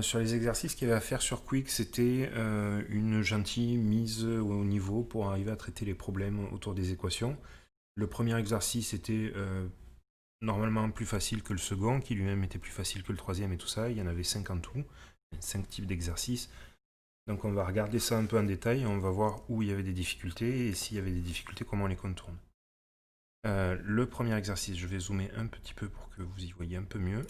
Sur les exercices qu'il y avait à faire sur Quick, c'était une gentille mise au niveau pour arriver à traiter les problèmes autour des équations. Le premier exercice était normalement plus facile que le second, qui lui-même était plus facile que le troisième et tout ça. Il y en avait 5 en tout, 5 types d'exercices. Donc on va regarder ça un peu en détail et on va voir où il y avait des difficultés et s'il y avait des difficultés, comment on les contourne. Le premier exercice, je vais zoomer un petit peu pour que vous y voyez un peu mieux.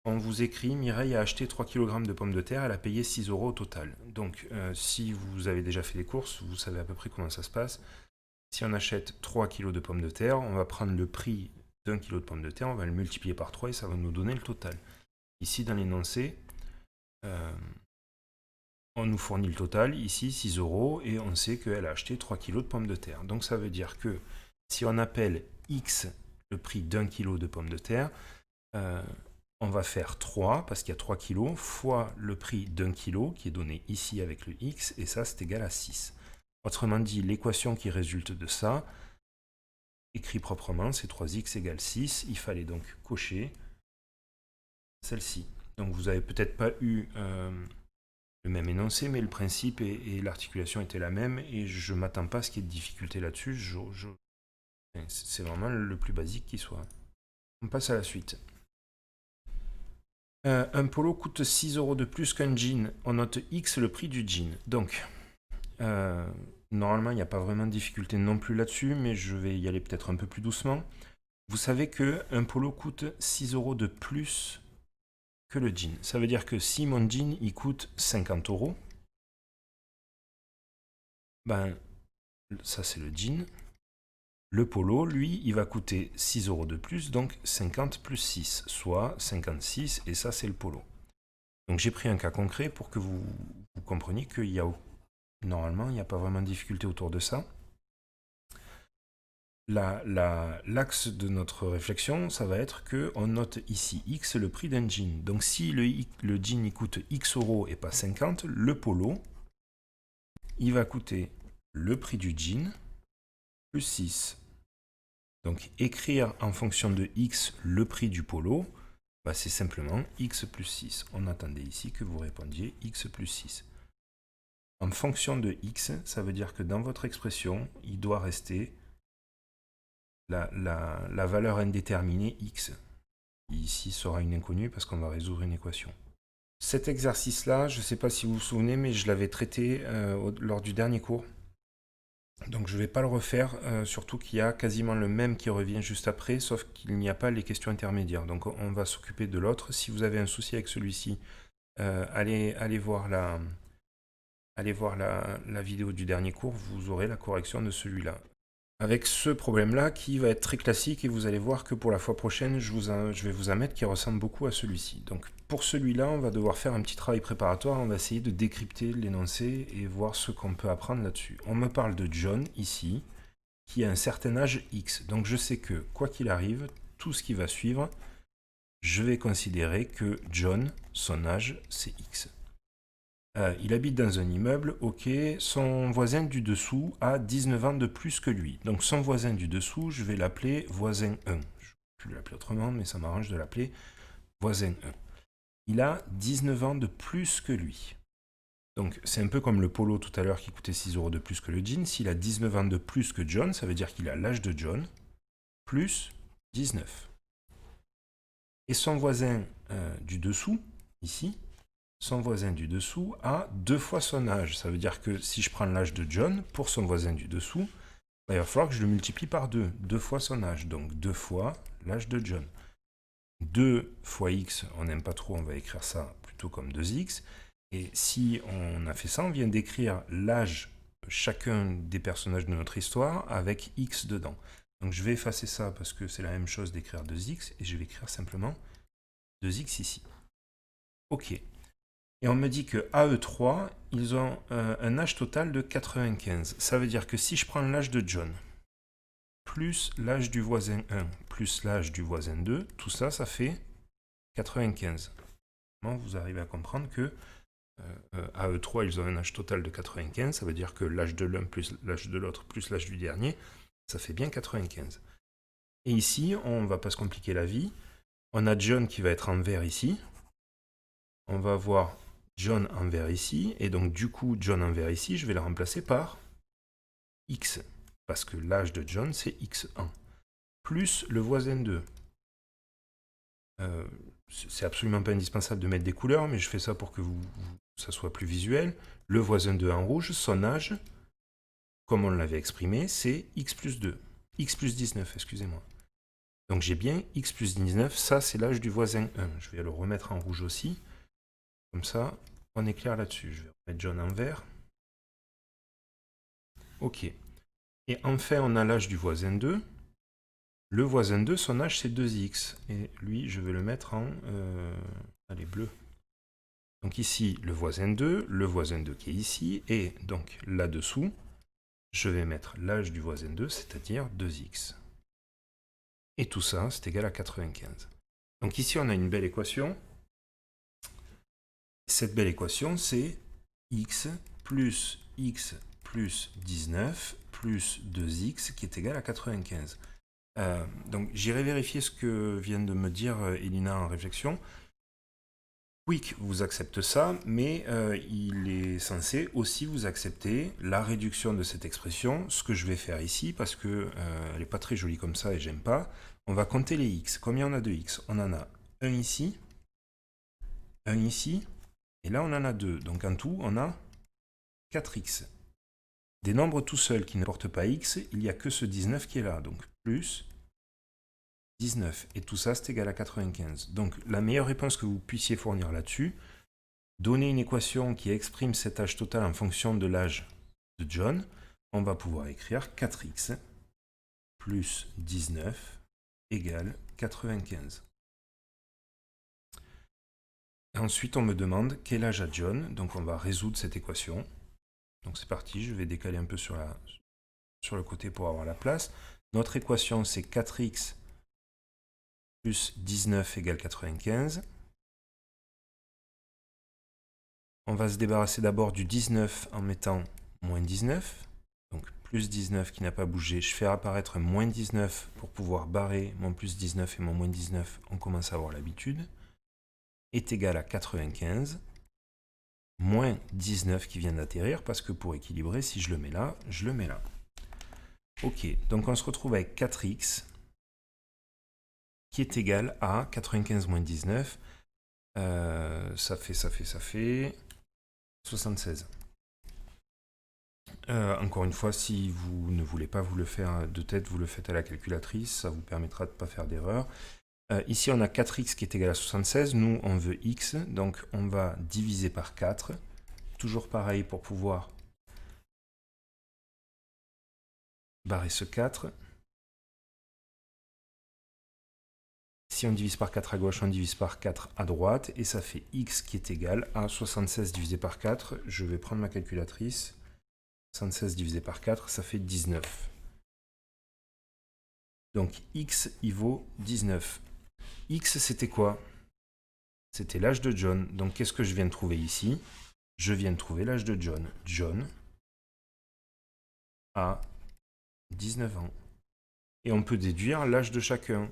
On vous écrit, Mireille a acheté 3 kg de pommes de terre, elle a payé 6 euros au total. Donc si vous avez déjà fait les courses, vous savez à peu près comment ça se passe. Si on achète 3 kg de pommes de terre, on va prendre le prix d'un kilo de pommes de terre, on va le multiplier par 3 et ça va nous donner le total. Ici dans l'énoncé, euh, on nous fournit le total, ici 6 euros, et on sait qu'elle a acheté 3 kg de pommes de terre. Donc ça veut dire que si on appelle X le prix d'un kilo de pommes de terre, euh, on va faire 3, parce qu'il y a 3 kg, fois le prix d'un kilo, qui est donné ici avec le X, et ça c'est égal à 6. Autrement dit, l'équation qui résulte de ça, écrit proprement, c'est 3x égale 6. Il fallait donc cocher celle-ci. Donc vous n'avez peut-être pas eu le même énoncé, mais le principe et l'articulation étaient la même, et je ne m'attends pas à ce qu'il y ait de difficulté là-dessus. C'est vraiment le plus basique qui soit. On passe à la suite. Un polo coûte 6 euros de plus qu'un jean. On note X le prix du jean. Donc, normalement, il n'y a pas vraiment de difficulté non plus là-dessus, mais je vais y aller peut-être un peu plus doucement. Vous savez qu'un polo coûte 6 euros de plus que le jean. Ça veut dire que si mon jean il coûte 50 euros, ben ça c'est le jean. Le polo, lui, il va coûter 6 euros de plus, donc 50 plus 6, soit 56, et ça c'est le polo. Donc j'ai pris un cas concret pour que vous compreniez qu'il y a normalement il n'y a pas vraiment de difficulté autour de ça. L'axe de notre réflexion, ça va être qu'on note ici X le prix d'un jean. Donc si le jean il coûte X euros et pas 50, le polo, il va coûter le prix du jean plus 6. Donc écrire en fonction de X le prix du polo, bah, c'est simplement X plus 6. On attendait ici que vous répondiez X plus 6. En fonction de X, ça veut dire que dans votre expression, il doit rester la valeur indéterminée X. Ici sera une inconnue parce qu'on va résoudre une équation. Cet exercice-là, je ne sais pas si vous vous souvenez, mais je l'avais traité lors du dernier cours. Donc je ne vais pas le refaire, surtout qu'il y a quasiment le même qui revient juste après, sauf qu'il n'y a pas les questions intermédiaires. Donc on va s'occuper de l'autre. Si vous avez un souci avec celui-ci, allez voir la vidéo du dernier cours, vous aurez la correction de celui-là. Avec ce problème-là qui va être très classique et vous allez voir que pour la fois prochaine, je vais vous en mettre qui ressemble beaucoup à celui-ci. Donc pour celui-là, on va devoir faire un petit travail préparatoire, on va essayer de décrypter l'énoncé et voir ce qu'on peut apprendre là-dessus. On me parle de John ici, qui a un certain âge X. Donc je sais que quoi qu'il arrive, tout ce qui va suivre, je vais considérer que John, son âge, c'est X. Il habite dans un immeuble, ok, son voisin du dessous a 19 ans de plus que lui. Donc son voisin du dessous, je vais l'appeler voisin 1. Je peux l'appeler autrement, mais ça m'arrange de l'appeler voisin 1. Il a 19 ans de plus que lui. Donc c'est un peu comme le polo tout à l'heure qui coûtait 6 euros de plus que le jean. S'il a 19 ans de plus que John, ça veut dire qu'il a l'âge de John, plus 19. Et son voisin du dessous, ici, son voisin du dessous a 2 fois son âge. Ça veut dire que si je prends l'âge de John pour son voisin du dessous, il va falloir que je le multiplie par 2. 2 fois son âge. Donc 2 fois l'âge de John. 2 fois x, on n'aime pas trop, on va écrire ça plutôt comme 2x. Et si on a fait ça, on vient d'écrire l'âge chacun des personnages de notre histoire avec x dedans. Donc je vais effacer ça parce que c'est la même chose d'écrire 2x et je vais écrire simplement 2x ici. Ok. Et on me dit que AE3, ils ont un âge total de 95. Ça veut dire que si je prends l'âge de John, plus l'âge du voisin 1, plus l'âge du voisin 2, tout ça, ça fait 95. Vous arrivez à comprendre que AE3, ils ont un âge total de 95. Ça veut dire que l'âge de l'un plus l'âge de l'autre plus l'âge du dernier, ça fait bien 95. Et ici, on ne va pas se compliquer la vie. On a John qui va être en vert ici. on va avoir John en vert ici, et donc du coup, John en vert ici, je vais le remplacer par X, parce que l'âge de John, c'est X1, plus le voisin 2. C'est absolument pas indispensable de mettre des couleurs, mais je fais ça pour que ça soit plus visuel. Le voisin 2 en rouge, son âge, comme on l'avait exprimé, c'est X plus 2. X plus 19, excusez-moi. Donc j'ai bien X plus 19, ça c'est l'âge du voisin 1. Je vais le remettre en rouge aussi. Comme ça, on est clair là-dessus. Je vais remettre John en vert. Ok. Et enfin, on a l'âge du voisin 2. Le voisin 2, son âge c'est 2x. Et lui, je vais le mettre en allez, bleu. Donc ici, le voisin 2 qui est ici. Et donc là-dessous, je vais mettre l'âge du voisin 2, c'est-à-dire 2x. Et tout ça, c'est égal à 95. Donc ici, on a une belle équation. Cette belle équation, c'est x plus 19 plus 2x qui est égal à 95. Donc j'irai vérifier ce que vient de me dire Elina en réflexion. Quick vous accepte ça, mais il est censé aussi vous accepter la réduction de cette expression, ce que je vais faire ici, parce que elle n'est pas très jolie comme ça et j'aime pas. On va compter les x. Combien on a de x? On en a un ici, et là on en a 2. Donc en tout, on a 4x. Des nombres tout seuls qui ne portent pas x, il n'y a que ce 19 qui est là. Donc plus 19. Et tout ça, c'est égal à 95. Donc la meilleure réponse que vous puissiez fournir là-dessus, donner une équation qui exprime cet âge total en fonction de l'âge de John, on va pouvoir écrire 4x plus 19 égale 95. Et ensuite, on me demande quel âge a John, donc on va résoudre cette équation. Donc c'est parti, je vais décaler un peu sur le côté pour avoir la place. Notre équation, c'est 4x plus 19 égale 95. On va se débarrasser d'abord du 19 en mettant moins 19. Donc plus 19 qui n'a pas bougé. Je fais apparaître moins 19 pour pouvoir barrer mon plus 19 et mon moins 19. On commence à avoir l'habitude. Est égal à 95. Moins 19 qui vient d'atterrir parce que pour équilibrer, si je le mets là, je le mets là. Ok, donc on se retrouve avec 4x qui est égal à 95 moins 19. Ça fait 76. Encore une fois, si vous ne voulez pas vous le faire de tête, vous le faites à la calculatrice, ça vous permettra de ne pas faire d'erreur. Ici, on a 4x qui est égal à 76. Nous, on veut x, donc on va diviser par 4. Toujours pareil pour pouvoir barrer ce 4. Si on divise par 4 à gauche, on divise par 4 à droite, et ça fait x qui est égal à 76 divisé par 4. Je vais prendre ma calculatrice. 76 divisé par 4, ça fait 19. Donc x, il vaut 19. X, c'était quoi? C'était l'âge de John. Donc qu'est-ce que je viens de trouver ici? Je viens de trouver l'âge de John. John a 19 ans. Et on peut déduire l'âge de chacun.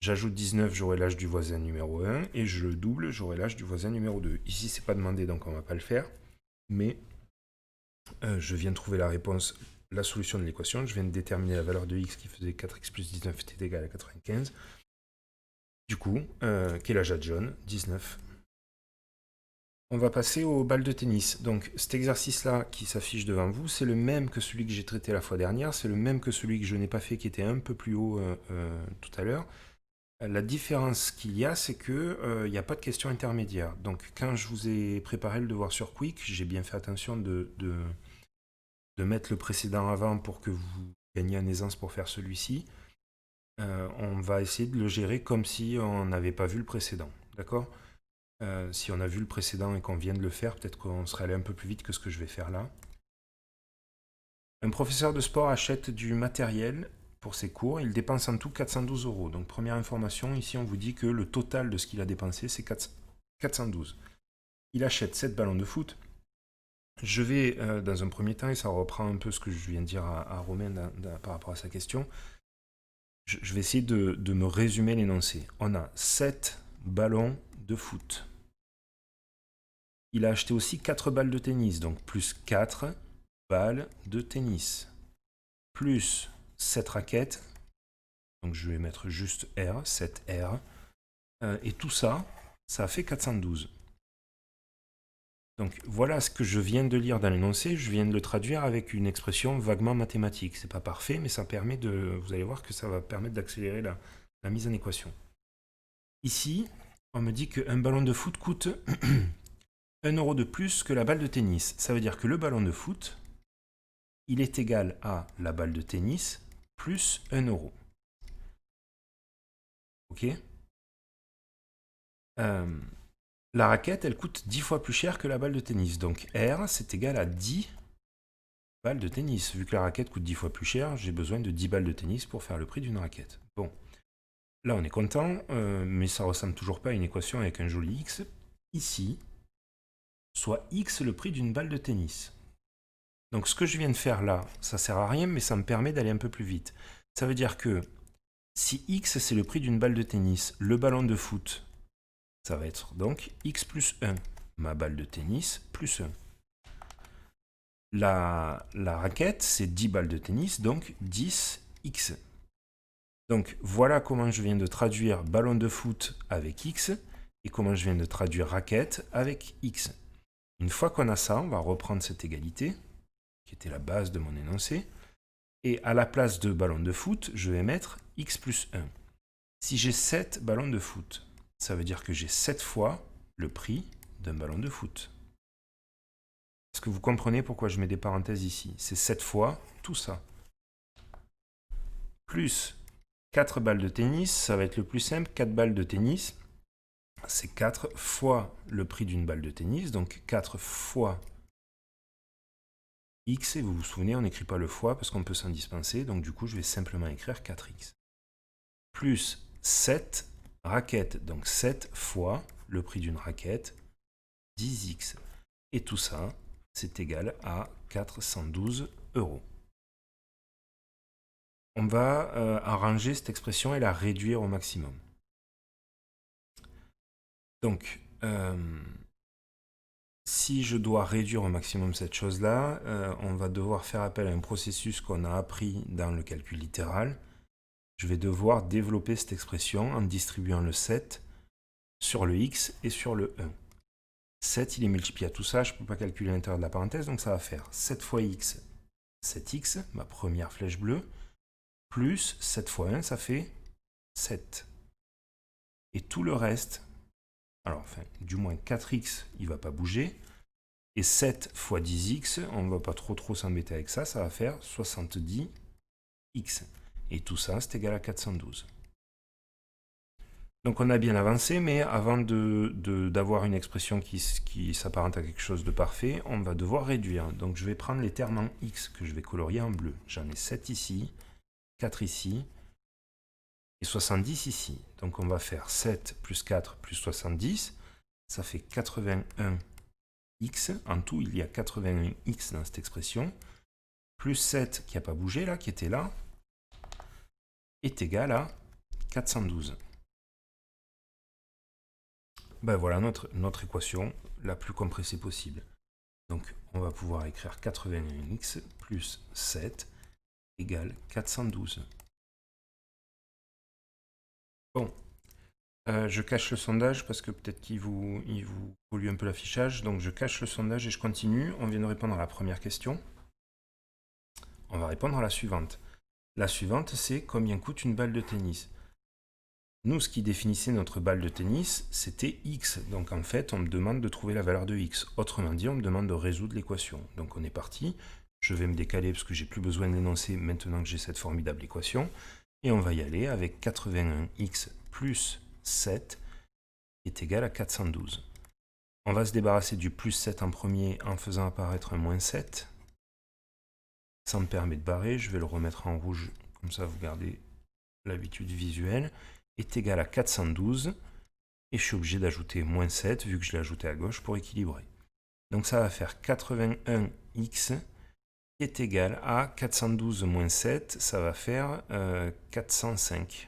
J'ajoute 19, j'aurai l'âge du voisin numéro 1, et je le double, j'aurai l'âge du voisin numéro 2. Ici, c'est pas demandé, donc on ne va pas le faire. Mais je viens de trouver la réponse, la solution de l'équation. Je viens de déterminer la valeur de x qui faisait 4x plus 19 était égal à 95. Du coup, quel âge a John? 19. On va passer aux balles de tennis. Donc cet exercice-là qui s'affiche devant vous, c'est le même que celui que j'ai traité la fois dernière, c'est le même que celui que je n'ai pas fait qui était un peu plus haut tout à l'heure. La différence qu'il y a, c'est qu'il n'y a pas de question intermédiaire. Donc quand je vous ai préparé le devoir sur Quick, j'ai bien fait attention de mettre le précédent avant pour que vous gagniez en aisance pour faire celui-ci. On va essayer de le gérer comme si on n'avait pas vu le précédent. D'accord ? Si on a vu le précédent et qu'on vient de le faire, peut-être qu'on serait allé un peu plus vite que ce que je vais faire là. Un professeur de sport achète du matériel pour ses cours. Il dépense en tout 412 €. Donc première information, ici on vous dit que le total de ce qu'il a dépensé, c'est 412. Il achète 7 ballons de foot. Je vais, dans un premier temps, et ça reprend un peu ce que je viens de dire à Romain par rapport à sa question, je vais essayer de me résumer l'énoncé. On a 7 ballons de foot. il a acheté aussi 4 balles de tennis, donc plus 4 balles de tennis, plus 7 raquettes, donc je vais mettre juste R, 7R, et tout ça, ça fait 412. Donc voilà ce que je viens de lire dans l'énoncé, je viens de le traduire avec une expression vaguement mathématique. C'est pas parfait, mais ça permet de. Vous allez voir que ça va permettre d'accélérer la mise en équation. Ici, on me dit qu'un ballon de foot coûte 1 euro de plus que la balle de tennis. Ça veut dire que le ballon de foot, il est égal à la balle de tennis plus 1 euro. Ok. La raquette, elle coûte 10 fois plus cher que la balle de tennis. Donc R, c'est égal à 10 balles de tennis. Vu que la raquette coûte 10 fois plus cher, j'ai besoin de 10 balles de tennis pour faire le prix d'une raquette. Bon, là on est content, mais ça ressemble toujours pas à une équation avec un joli X. Ici, soit X le prix d'une balle de tennis. Donc ce que je viens de faire là, ça sert à rien, mais ça me permet d'aller un peu plus vite. Ça veut dire que si X c'est le prix d'une balle de tennis, le ballon de foot, ça va être donc X plus 1. Ma balle de tennis plus 1. La raquette, c'est 10 balles de tennis, donc 10X. Donc voilà comment je viens de traduire ballon de foot avec X et comment je viens de traduire raquette avec X. Une fois qu'on a ça, on va reprendre cette égalité, qui était la base de mon énoncé, et à la place de ballon de foot, je vais mettre X plus 1. Si j'ai 7 ballons de foot, ça veut dire que j'ai 7 fois le prix d'un ballon de foot. Est-ce que vous comprenez pourquoi je mets des parenthèses ici? C'est 7 fois tout ça. Plus 4 balles de tennis, ça va être le plus simple. 4 balles de tennis, c'est 4 fois le prix d'une balle de tennis. Donc 4 fois X. Et vous vous souvenez, on n'écrit pas le fois parce qu'on peut s'en dispenser. Donc du coup, je vais simplement écrire 4X. Plus 7 raquettes. Donc 7 fois le prix d'une raquette, 10X. Et tout ça, c'est égal à 412 €. On va arranger cette expression et la réduire au maximum. Donc, si je dois réduire au maximum cette chose-là, on va devoir faire appel à un processus qu'on a appris dans le calcul littéral. Je vais devoir développer cette expression en distribuant le 7 sur le x et sur le 1. 7, il est multiplié à tout ça, je ne peux pas calculer l'intérieur de la parenthèse, donc ça va faire 7 fois x, 7x, ma première flèche bleue, plus 7 fois 1, ça fait 7. Et tout le reste, alors enfin, du moins 4x, il ne va pas bouger, et 7 fois 10x, on ne va pas trop s'embêter avec ça, ça va faire 70x. Et tout ça, c'est égal à 412. Donc on a bien avancé, mais avant d'avoir une expression qui s'apparente à quelque chose de parfait, on va devoir réduire. Donc je vais prendre les termes en x que je vais colorier en bleu. J'en ai 7 ici, 4 ici, et 70 ici. Donc on va faire 7 plus 4 plus 70, ça fait 81x. En tout, il y a 81x dans cette expression, plus 7 qui n'a pas bougé là, qui était là, est égal à 412. Ben voilà notre équation la plus compressée possible. Donc on va pouvoir écrire 81x plus 7 égale 412. Bon, je cache le sondage parce que peut-être qu'il vous pollue un peu l'affichage. Donc je cache le sondage et je continue. On vient de répondre à la première question. On va répondre à la suivante. La suivante, c'est combien coûte une balle de tennis? Nous, ce qui définissait notre balle de tennis, c'était x. Donc en fait, on me demande de trouver la valeur de x. Autrement dit, on me demande de résoudre l'équation. Donc on est parti. Je vais me décaler parce que j'ai plus besoin de l'énoncer maintenant que j'ai cette formidable équation. Et on va y aller avec 81x plus 7 est égal à 412. On va se débarrasser du plus 7 en premier en faisant apparaître un moins 7. Ça me permet de barrer. Je vais le remettre en rouge. Comme ça, vous gardez l'habitude visuelle. Est égal à 412, et je suis obligé d'ajouter moins 7, vu que je l'ai ajouté à gauche, pour équilibrer. Donc ça va faire 81x qui est égal à 412 moins 7, ça va faire 405.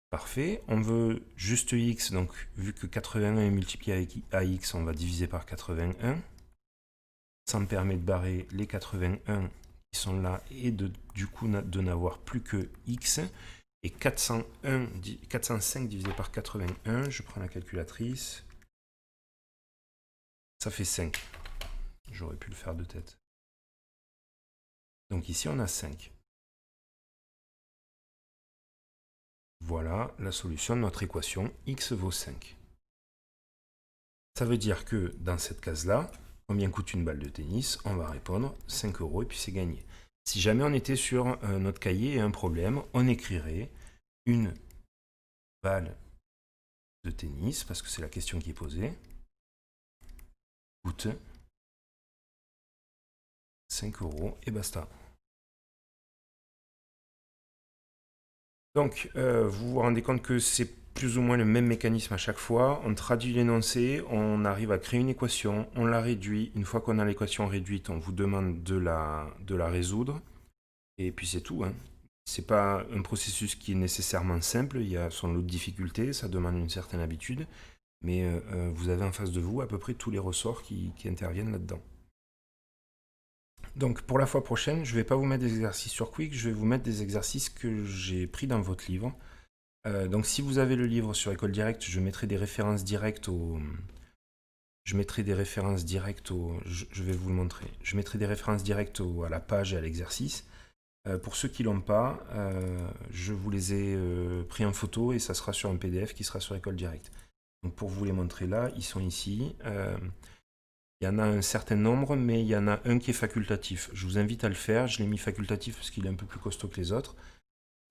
Parfait. On veut juste x, donc vu que 81 est multiplié à x, on va diviser par 81. Ça me permet de barrer les 81 qui sont là et du coup de n'avoir plus que x. Et 405 divisé par 81, je prends la calculatrice. Ça fait 5. J'aurais pu le faire de tête. Donc ici, on a 5. Voilà la solution de notre équation, x vaut 5. Ça veut dire que dans cette case-là, combien coûte une balle de tennis? On va répondre 5 € et puis c'est gagné. Si jamais on était sur notre cahier et un problème, on écrirait une balle de tennis, parce que c'est la question qui est posée, coûte 5 € et basta. Donc, vous vous rendez compte que c'est plus ou moins le même mécanisme à chaque fois. On traduit l'énoncé, on arrive à créer une équation, on la réduit. Une fois qu'on a l'équation réduite, on vous demande de la résoudre. Et puis c'est tout. Hein. C'est pas un processus qui est nécessairement simple, il y a son lot de difficultés, ça demande une certaine habitude. Mais vous avez en face de vous à peu près tous les ressorts qui interviennent là-dedans. Donc pour la fois prochaine, je ne vais pas vous mettre des exercices sur Quick, je vais vous mettre des exercices que j'ai pris dans votre livre. Donc si vous avez le livre sur École Directe, je mettrai des références directes au... Je vais vous le montrer. Je mettrai des références directes à la page et à l'exercice. Pour ceux qui ne l'ont pas, je vous les ai pris en photo et ça sera sur un PDF qui sera sur École Directe. Donc pour vous les montrer là, ils sont ici. Il y en a un certain nombre, mais il y en a un qui est facultatif. Je vous invite à le faire. Je l'ai mis facultatif parce qu'il est un peu plus costaud que les autres.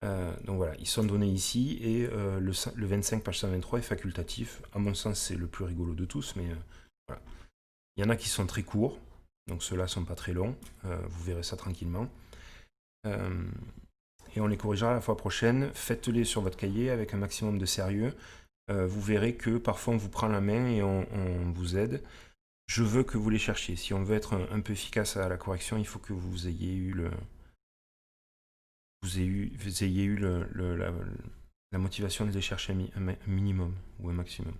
Donc voilà, ils sont donnés ici et le 25 page 123 est facultatif. À mon sens, c'est le plus rigolo de tous, mais voilà. Il y en a qui sont très courts, donc ceux-là sont pas très longs. Vous verrez ça tranquillement. Et on les corrigera la fois prochaine. Faites-les sur votre cahier avec un maximum de sérieux. Vous verrez que parfois on vous prend la main et on vous aide. Je veux que vous les cherchiez. Si on veut être un peu efficace à la correction, il faut que vous ayez eu la motivation de les chercher un minimum ou un maximum.